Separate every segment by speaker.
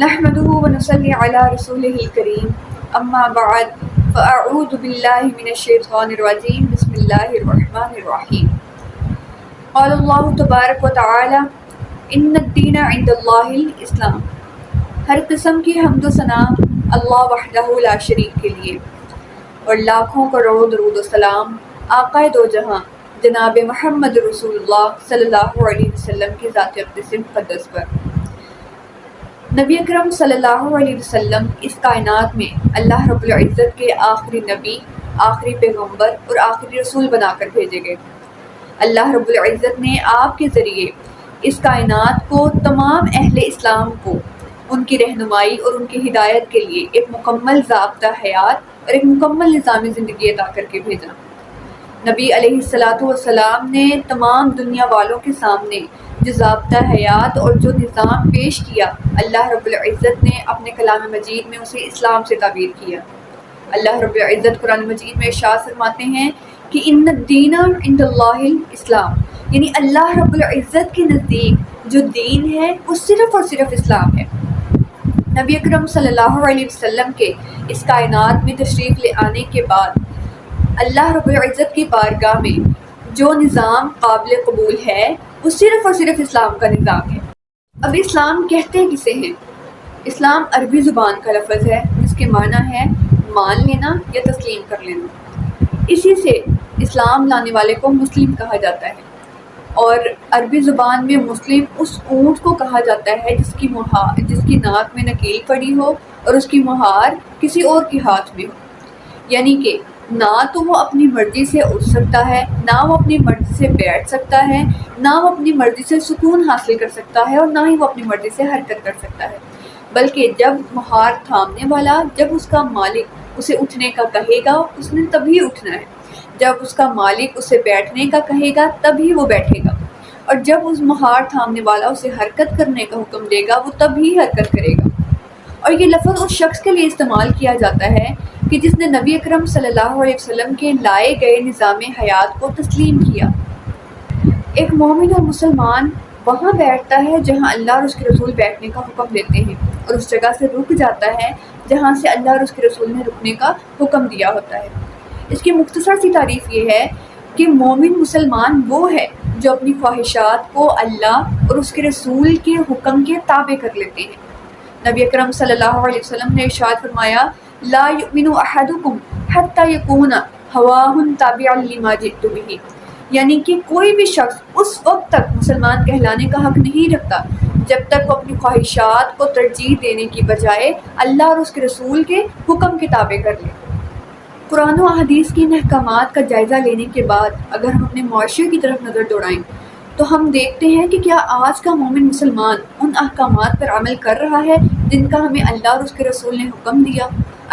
Speaker 1: نحمده ونصلي على رسوله الكريم اما بعد فاعوذ باللہ من الشیطان الرجیم بسم اللہ الرحمن الرحیم قال اللہ تبارک وتعالی ان الدین عند اللہ الاسلام. ہر قسم کی حمد و ثنا اللہ وحدہ لا شریک کے لیے اور لاکھوں کروڑوں درود و سلام آقا دو جہاں جناب محمد رسول اللہ صلی اللہ علیہ وسلم کی ذات اقدس مقدس پر. نبی اکرم صلی اللہ علیہ وسلم اس کائنات میں اللہ رب العزت کے آخری نبی، آخری پیغمبر اور آخری رسول بنا کر بھیجے گئے. اللہ رب العزت نے آپ کے ذریعے اس کائنات کو، تمام اہل اسلام کو، ان کی رہنمائی اور ان کی ہدایت کے لیے ایک مکمل ضابطہ حیات اور ایک مکمل نظام زندگی عطا کر کے بھیجا. نبی علیہ الصلاۃ والسلام نے تمام دنیا والوں کے سامنے جو ضابطہ حیات اور جو نظام پیش کیا، اللہ رب العزت نے اپنے کلام مجید میں اسے اسلام سے تعبیر کیا. اللہ رب العزت قرآن مجید میں ارشاد فرماتے ہیں کہ ان الدین عند اللہ الاسلام، یعنی اللہ رب العزت کے نزدیک جو دین ہے وہ صرف اور صرف اسلام ہے. نبی اکرم صلی اللہ علیہ وسلم کے اس کائنات میں تشریف لے آنے کے بعد اللہ رب العزت کی بارگاہ میں جو نظام قابل قبول ہے وہ صرف اور صرف اسلام کا نظام ہے. اب اسلام کہتے کسے ہیں؟ اسلام عربی زبان کا لفظ ہے جس کے معنی ہے مان لینا یا تسلیم کر لینا. اسی سے اسلام لانے والے کو مسلم کہا جاتا ہے. اور عربی زبان میں مسلم اس اونٹ کو کہا جاتا ہے جس کی ناک میں نکیل پڑی ہو اور اس کی مہار کسی اور کے ہاتھ میں ہو. یعنی کہ نہ تو وہ اپنی مرضی سے اٹھ سکتا ہے، نہ وہ اپنی مرضی سے بیٹھ سکتا ہے، نہ وہ اپنی مرضی سے سکون حاصل کر سکتا ہے، اور نہ ہی وہ اپنی مرضی سے حرکت کر سکتا ہے. بلکہ جب مہار تھامنے والا، جب اس کا مالک اسے اٹھنے کا کہے گا اس نے تبھی اٹھنا ہے. جب اس کا مالک اسے بیٹھنے کا کہے گا تبھی وہ بیٹھے گا. اور جب اس مہار تھامنے والا اسے حرکت کرنے کا حکم دے گا وہ تبھی حرکت کرے گا. اور یہ لفظ اس شخص کے لیے استعمال کیا جاتا ہے کہ جس نے نبی اکرم صلی اللہ علیہ وسلم کے لائے گئے نظام حیات کو تسلیم کیا. ایک مومن اور مسلمان وہاں بیٹھتا ہے جہاں اللہ اور اس کے رسول بیٹھنے کا حکم دیتے ہیں، اور اس جگہ سے رک جاتا ہے جہاں سے اللہ اور اس کے رسول نے رکنے کا حکم دیا ہوتا ہے. اس کی مختصر سی تعریف یہ ہے کہ مومن مسلمان وہ ہے جو اپنی خواہشات کو اللہ اور اس کے رسول کے حکم کے تابع کر لیتے ہیں. نبی اکرم صلی اللہ علیہ وسلم نے ارشاد فرمایا لا یؤمن احدکم حتی یکون ہواہ تابعا لما جئت بہ، یعنی کہ کوئی بھی شخص اس وقت تک مسلمان کہلانے کا حق نہیں رکھتا جب تک وہ اپنی خواہشات کو ترجیح دینے کی بجائے اللہ اور اس کے رسول کے حکم کے تابع کر لے. قرآن و احادیث کی ان احکامات کا جائزہ لینے کے بعد اگر ہم اپنے معاشرے کی طرف نظر دوڑائیں تو ہم دیکھتے ہیں کہ کیا آج کا مومن مسلمان ان احکامات پر عمل کر رہا ہے جن کا ہمیں اللہ اور اس کے رسول نے حکم دیا؟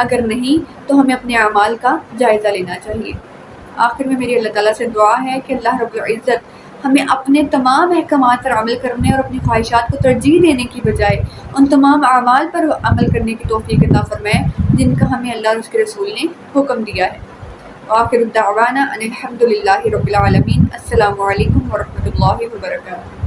Speaker 1: اگر نہیں تو ہمیں اپنے اعمال کا جائزہ لینا چاہیے. آخر میں میری اللہ تعالیٰ سے دعا ہے کہ اللہ رب العزت ہمیں اپنے تمام احکامات پر عمل کرنے اور اپنی خواہشات کو ترجیح دینے کی بجائے ان تمام اعمال پر عمل کرنے کی توفیق عطا فرمائے جن کا ہمیں اللہ اور اس کے رسول نے حکم دیا ہے. آخر الدعوانا ان الحمد للہ رب العالمین. السلام علیکم ورحمۃ اللہ وبرکاتہ.